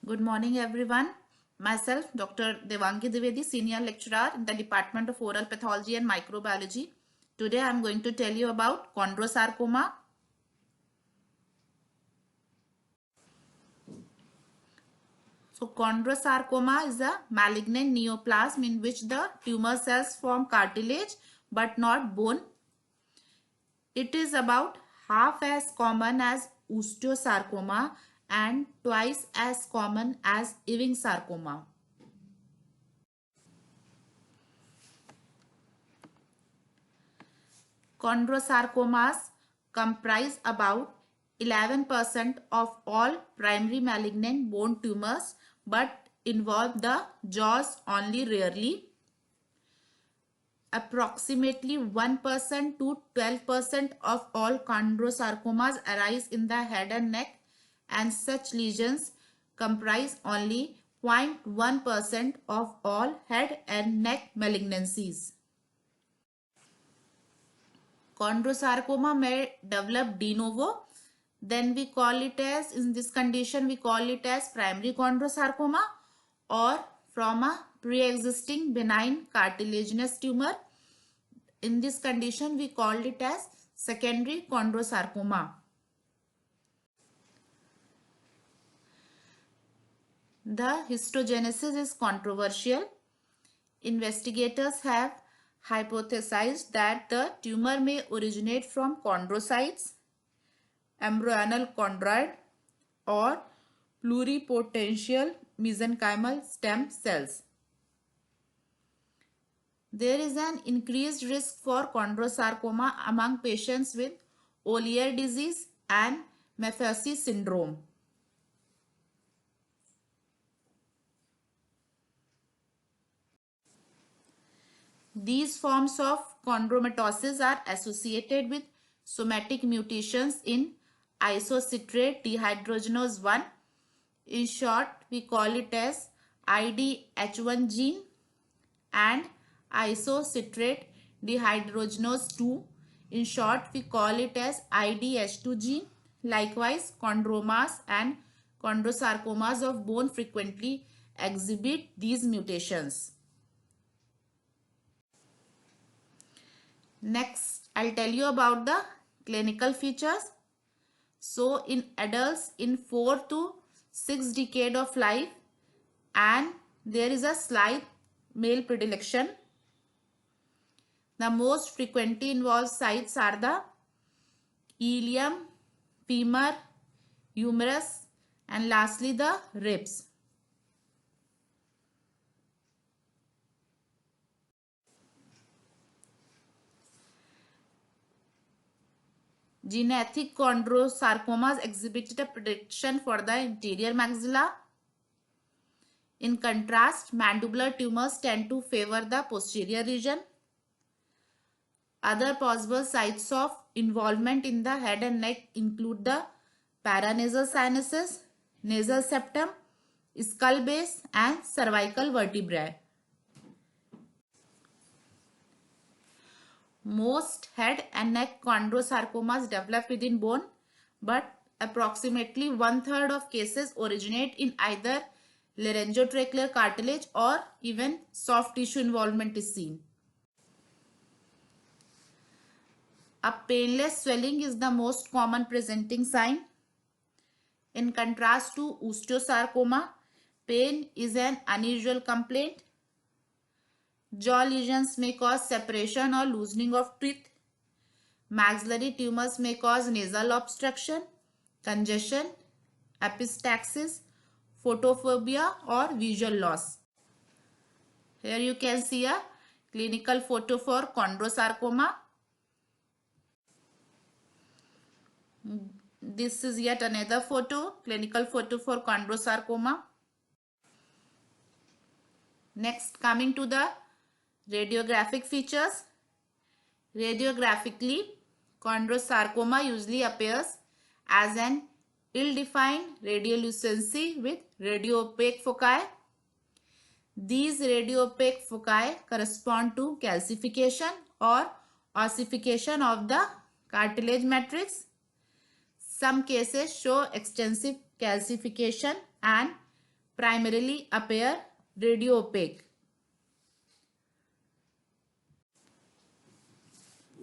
Good morning, everyone. Myself, Dr. Devangi Dwivedi, Senior Lecturer in the Department of Oral Pathology and Microbiology. Today, I am going to tell you about chondrosarcoma. So, chondrosarcoma is a malignant neoplasm in which the tumor cells form cartilage but not bone. It is about half as common as osteosarcoma and twice as common as Ewing sarcoma. Chondrosarcomas comprise about 11% of all primary malignant bone tumors but involve the jaws only rarely. Approximately 1% to 12% of all chondrosarcomas arise in the head and neck, and such lesions comprise only 0.1% of all head and neck malignancies. Chondrosarcoma may develop de novo. Then we call it as, in this condition, we call it as primary chondrosarcoma, or from a pre-existing benign cartilaginous tumor. In this condition, we called it as secondary chondrosarcoma. The histogenesis is controversial. Investigators have hypothesized that the tumor may originate from chondrocytes, embryonal chondroid, or pluripotential mesenchymal stem cells. There is an increased risk for chondrosarcoma among patients with Ollier disease and Maffucci syndrome. These forms of chondromatosis are associated with somatic mutations in isocitrate dehydrogenase 1. In short, we call it as IDH1 gene, and isocitrate dehydrogenase 2. In short, we call it as IDH2 gene. Likewise, chondromas and chondrosarcomas of bone frequently exhibit these mutations. Next, I'll tell you about the clinical features. So, in adults in 4 to 6 decade of life, and there is a slight male predilection. The most frequently involved sites are the ilium, femur, humerus, and lastly the ribs. Genetic chondrosarcomas exhibited a predilection for the anterior maxilla. In contrast, mandibular tumors tend to favor the posterior region. Other possible sites of involvement in the head and neck include the paranasal sinuses, nasal septum, skull base, and cervical vertebrae. Most head and neck chondrosarcomas develop within bone, but approximately 1/3 of cases originate in either laryngotracheal cartilage or even soft tissue involvement is seen. A painless swelling is the most common presenting sign. In contrast to osteosarcoma, pain is an unusual complaint. Jaw lesions may cause separation or loosening of teeth. Maxillary tumors may cause nasal obstruction, congestion, epistaxis, photophobia, or visual loss. Here you can see a clinical photo for chondrosarcoma. This is yet another photo, clinical photo for chondrosarcoma. Next, coming to the radiographic features. Radiographically, chondrosarcoma usually appears as an ill-defined radiolucency with radiopaque foci. These radiopaque foci correspond to calcification or ossification of the cartilage matrix. Some cases show extensive calcification and primarily appear radio-opaque.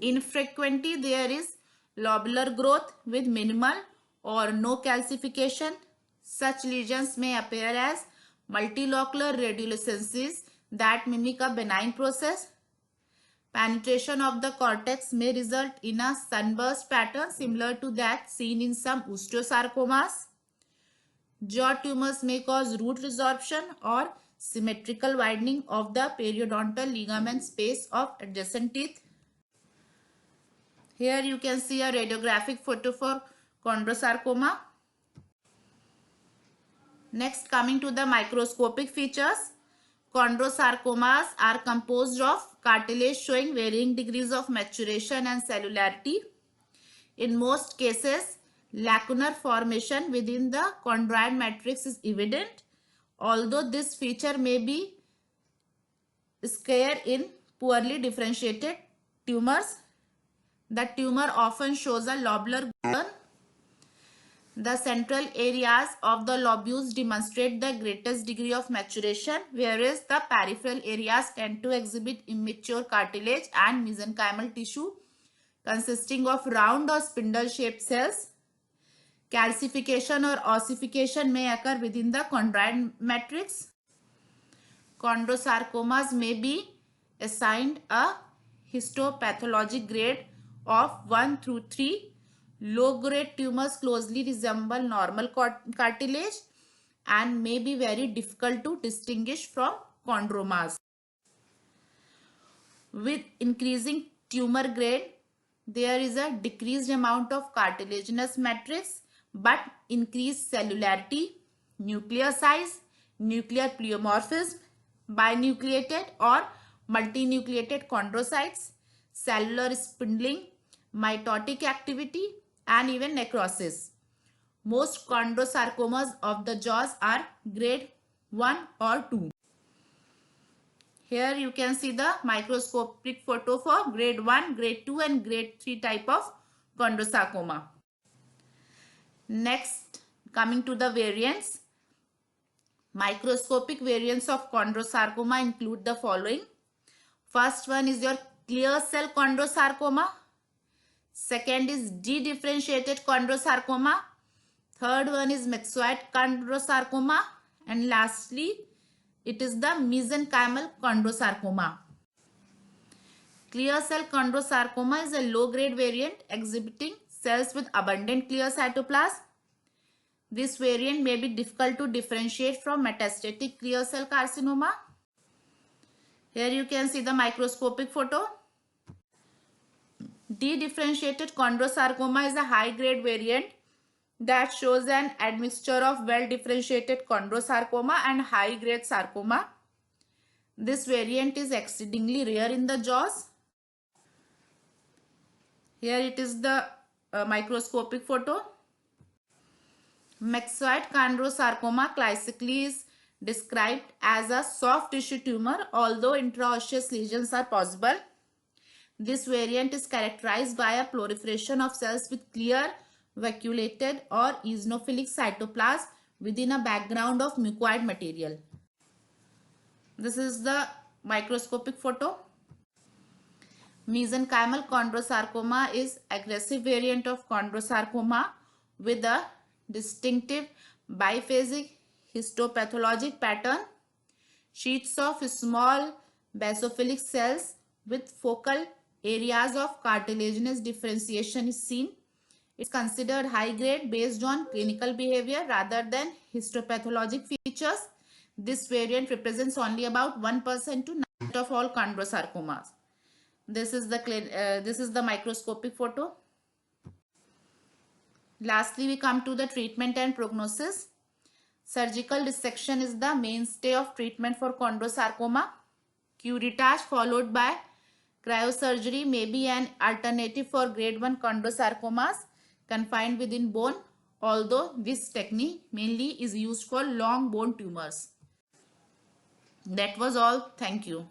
Infrequently, there is lobular growth with minimal or no calcification. Such lesions may appear as multilocular radiolucencies that mimic a benign process. Penetration of the cortex may result in a sunburst pattern similar to that seen in some osteosarcomas. Jaw tumors may cause root resorption or symmetrical widening of the periodontal ligament space of adjacent teeth. Here you can see a radiographic photo for chondrosarcoma. Next, coming to the microscopic features. Chondrosarcomas are composed of cartilage showing varying degrees of maturation and cellularity. In most cases, lacunar formation within the chondroid matrix is evident, although this feature may be scarce in poorly differentiated tumors. The tumor often shows a lobular pattern. The central areas of the lobules demonstrate the greatest degree of maturation, whereas the peripheral areas tend to exhibit immature cartilage and mesenchymal tissue consisting of round or spindle-shaped cells. Calcification or ossification may occur within the chondroid matrix. Chondrosarcomas may be assigned a histopathologic grade of 1 through 3. Low-grade tumors closely resemble normal cartilage and may be very difficult to distinguish from chondromas. With increasing tumor grade, there is a decreased amount of cartilaginous matrix but increased cellularity, nuclear size, nuclear pleomorphism, binucleated or multinucleated chondrocytes, cellular spindling, mitotic activity, and even necrosis. Most chondrosarcomas of the jaws are grade 1 or 2. Here you can see the microscopic photo for grade 1, grade 2 and grade 3 type of chondrosarcoma. Next, coming to the variants. Microscopic variants of chondrosarcoma include the following. First one is your clear cell chondrosarcoma. Second is dedifferentiated chondrosarcoma. Third one is myxoid chondrosarcoma. And lastly, it is the mesenchymal chondrosarcoma. Clear cell chondrosarcoma is a low-grade variant exhibiting cells with abundant clear cytoplasm. This variant may be difficult to differentiate from metastatic clear cell carcinoma. Here you can see the microscopic photo. Dedifferentiated chondrosarcoma is a high-grade variant that shows an admixture of well-differentiated chondrosarcoma and high-grade sarcoma. This variant is exceedingly rare in the jaws. Here it is the microscopic photo. Myxoid chondrosarcoma classically is described as a soft tissue tumor, although intraosseous lesions are possible. This variant is characterized by a proliferation of cells with clear, vacuolated or eosinophilic cytoplasm within a background of mucoid material. This is the microscopic photo. Mesenchymal chondrosarcoma is aggressive variant of chondrosarcoma with a distinctive biphasic histopathologic pattern. Sheets of small basophilic cells with focal areas of cartilaginous differentiation is seen. It's considered high grade based on clinical behavior rather than histopathologic features. This variant represents only about 1% to 9% of all chondrosarcomas. This is the microscopic photo. Lastly, we come to the treatment and prognosis. Surgical dissection is the mainstay of treatment for chondrosarcoma. Curettage followed by cryosurgery may be an alternative for grade 1 chondrosarcomas confined within bone, although this technique mainly is used for long bone tumors. That was all. Thank you.